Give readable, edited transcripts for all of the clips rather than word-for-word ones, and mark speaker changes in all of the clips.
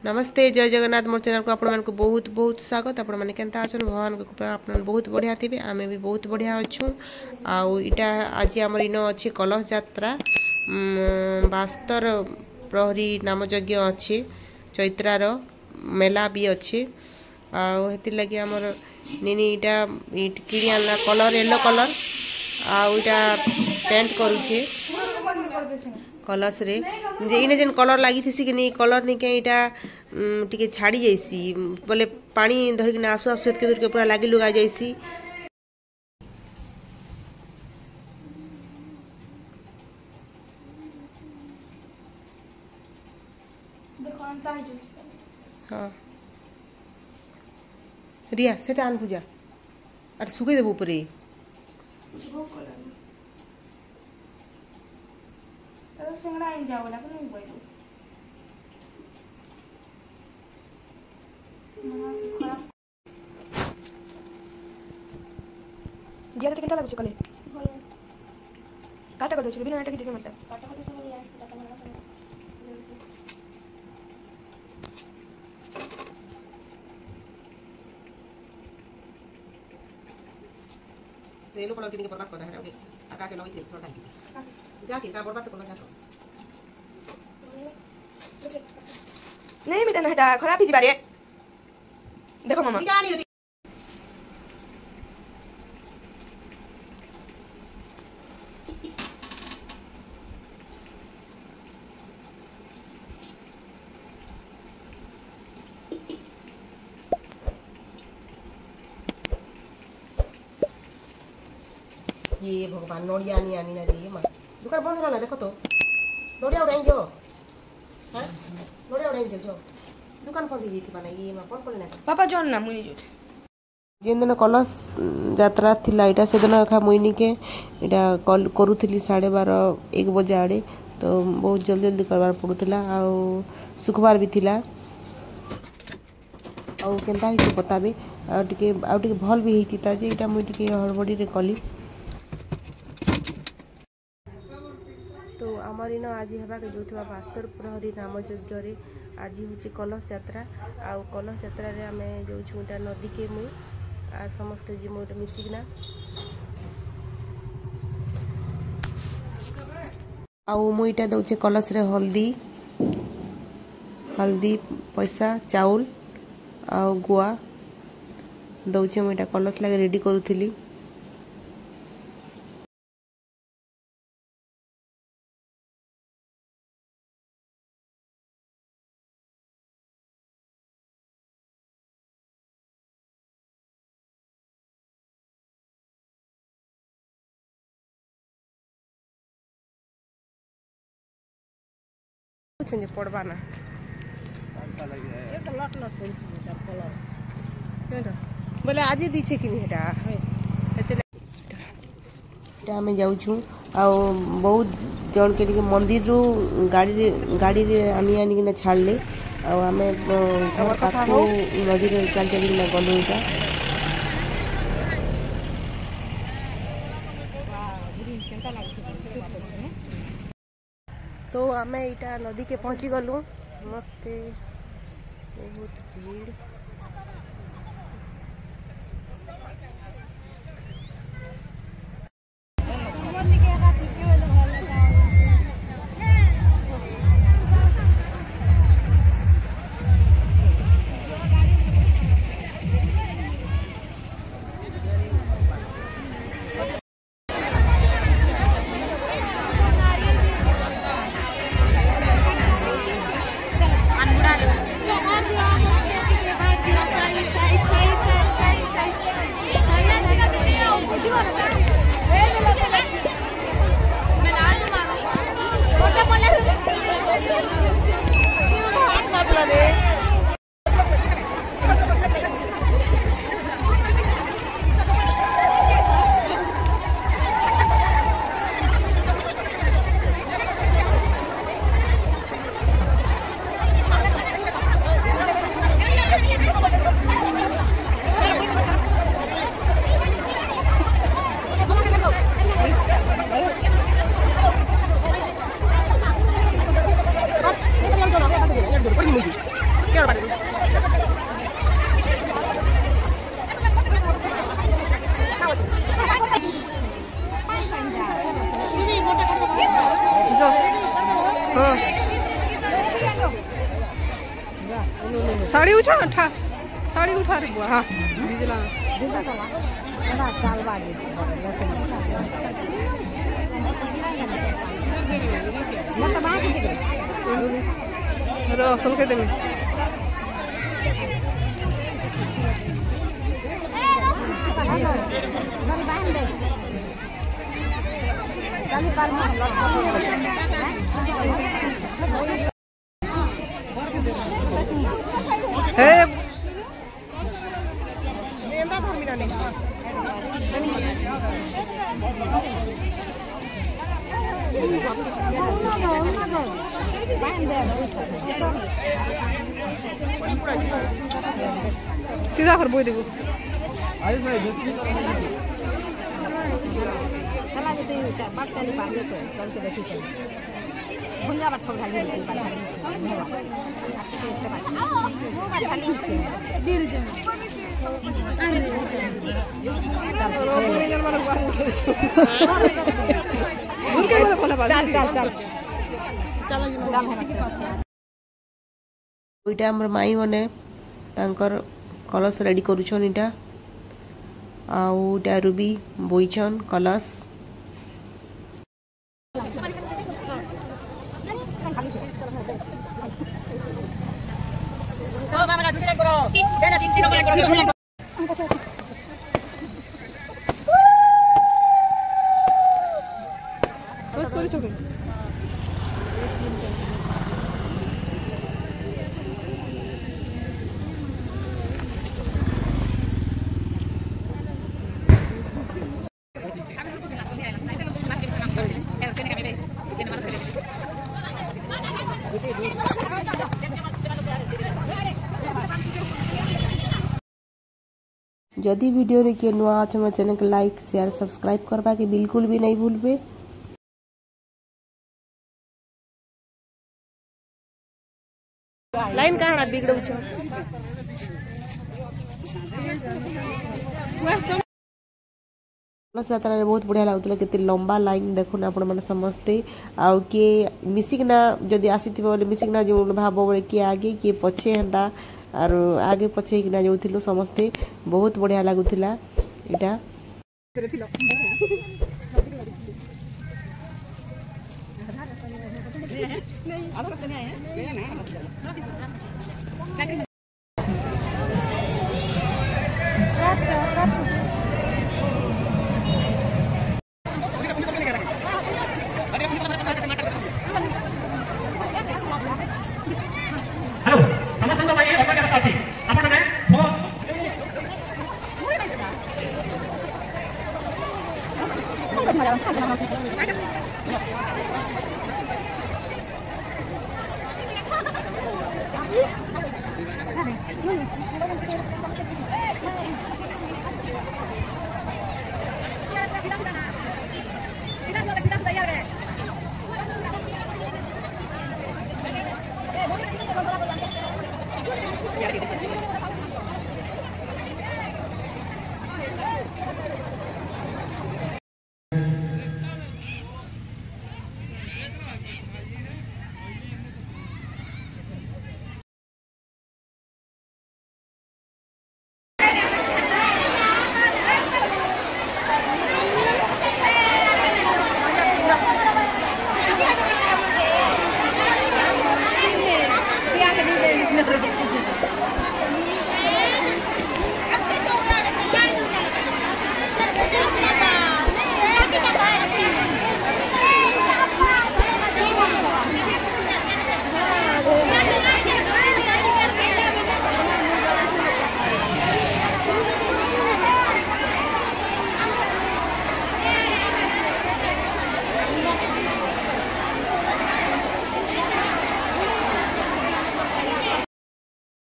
Speaker 1: नमस्ते जय जगन्नाथ मोर चैनल को आपण मानक बहुत बहुत स्वागत। आपण माने केनता आछन भगवान को आपण बहुत बढ़िया थिबे आमे भी बहुत बढ़िया अछु। आउ इटा आज हमर इनो अछि कलश यात्रा बास्तर प्रहरी नामयज्ञ अछि चैत्रार मेला भी अछि। आउ हेति लागि हमर निनी इटा किडी आनला कलर येलो कलर आउ इटा पेंट करूछे कलश रे जे इने जेन कलर लागि थिसी कि नहीं कलर नहीं के इटा टिके छाड़ी जाइसी बोले पानी धर के आसु आसु के दूर के पूरा लागी लुगा जाइसी।
Speaker 2: देखो अंता है जो
Speaker 1: हां रिया सेटा आन पूजा अरे सुके देबो ऊपरे
Speaker 2: तो सिंगड़ा इन जाओ ना नहीं बोलो
Speaker 3: दिया तो कितना लागुछ कले काटा कर दो बिना काटा के दे मत
Speaker 2: काटा कर दो यार काटा बना
Speaker 1: ये लोग कलर के बर्बाद कर रहा है आका के लगे थे छोटा जाके का बर्बाद कर जातो
Speaker 3: नहीं बेटा ना हटा खराब ही बारे देखो मामा
Speaker 1: ये भगवान नोड़िया नहीं आनी ना रे मां दुकान बंद रहला देखो तो नोड़िया उड़ाई जो हां नोड़िया उड़ाई जो दुकान बंद ही थी माने ये मां कौन बोलना
Speaker 3: पापा जोन ना मुनी जोत
Speaker 1: जेन दिन कलश यात्रा थिला इटा से दिन खा मुइनी के इटा कॉल करूथली 12:30 1 बजे आड़े तो बहुत जल्दी जल्दी करवार पड़ुतला आ सुखबार भी थिला आ केनता ही बताबे आ टिके भल भी हेतिता जे इटा मुई टिके हड़बड़ी रे कली। तो आमर इन आज हेबा के जोथबा बास्तर प्रहरी नामयज्ञ रे आज होची कलश यात्रा आ कलश यात्रा रे आमे जो छुटा नदी के मुई आ समस्त जी मोट मिसिकना आ मुईटा दउचे कलश रे हल्दी पैसा चाउल आ गुआ दउचे मुईटा कलश लागे रेडी करूथली। कुछ पड़वा ना बोले आज दी छे कि हेटा हेते हमें जाऊ छु आ बहुत जन के मंदिर रू गाड़ी रे आनी ना छाड़ले आ हमें हमर कथा हो नदी रे चल चल ना गलो इटा तो आमे इटा नदी के पहुंची गलु मस्ते बहुत भीड़
Speaker 4: साड़ी उठा साड़ी उठा रे बुआ। हाँ भिजला असल के देमी सीधा कर बोई देबो
Speaker 1: इटा हमर माई मने तांकर कलश रेडी करूछन इटा आउ इटा रुबी बोइछन कलश जदि वीडियो रे के नुआ अच्छा हमर चैनल के लाइक शेयर सब्सक्राइब करबा के बिल्कुल भी नहीं भूलबे। लाइन कहां बिगड़ौ छ कलश यात्रा बहुत बढ़िया लगुला केते लंबा लाइन देखुन आपण माने समस्ते आउ के मिसिकना जदि आसीथिबो बोले मिसिकना जो भाबो बोले के आगे के पछे हंदा और आगे पछे किना जाउथिलु समस्ते बहुत बढ़िया लागुथिला इटा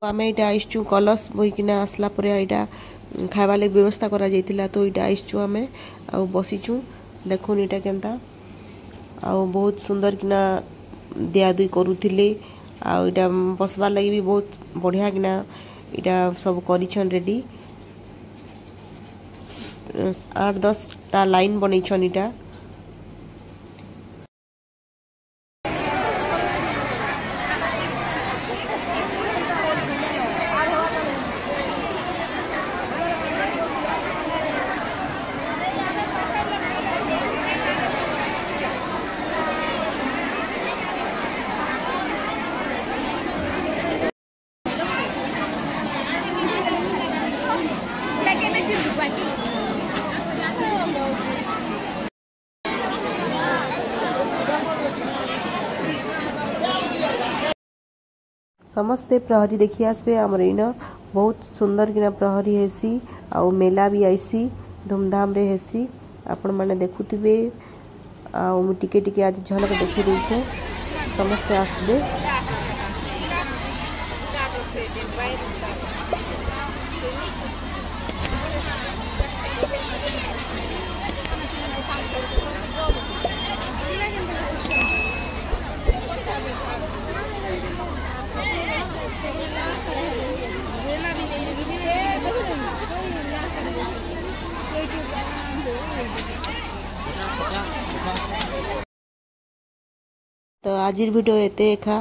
Speaker 1: आम यहाँ आसचु कलश बोईकिना आसला यहाँ खावा लगे व्यवस्था करा जाइतिला तो यहाँ आसचु आम आ बसीचु देखुन यहाँ केनता आ बहुत सुंदर किना दिया दुई करुले आटा बसबार लगी भी बहुत बढ़िया किना यहाँ सब करिछन रेडी 8-10टा लाइन बनईछन इटा समस्ते प्रहरी देखी आसबे आमर इन बहुत सुंदर किना प्रहरी हेसी आउ मेला भी आईसी धूमधाम रे हेसी आपण माने देखुथिबे आउ मु टिके टिके आज झलक देखि दैछे समस्ते आसबे। तो आजिर वीडियो एते एखा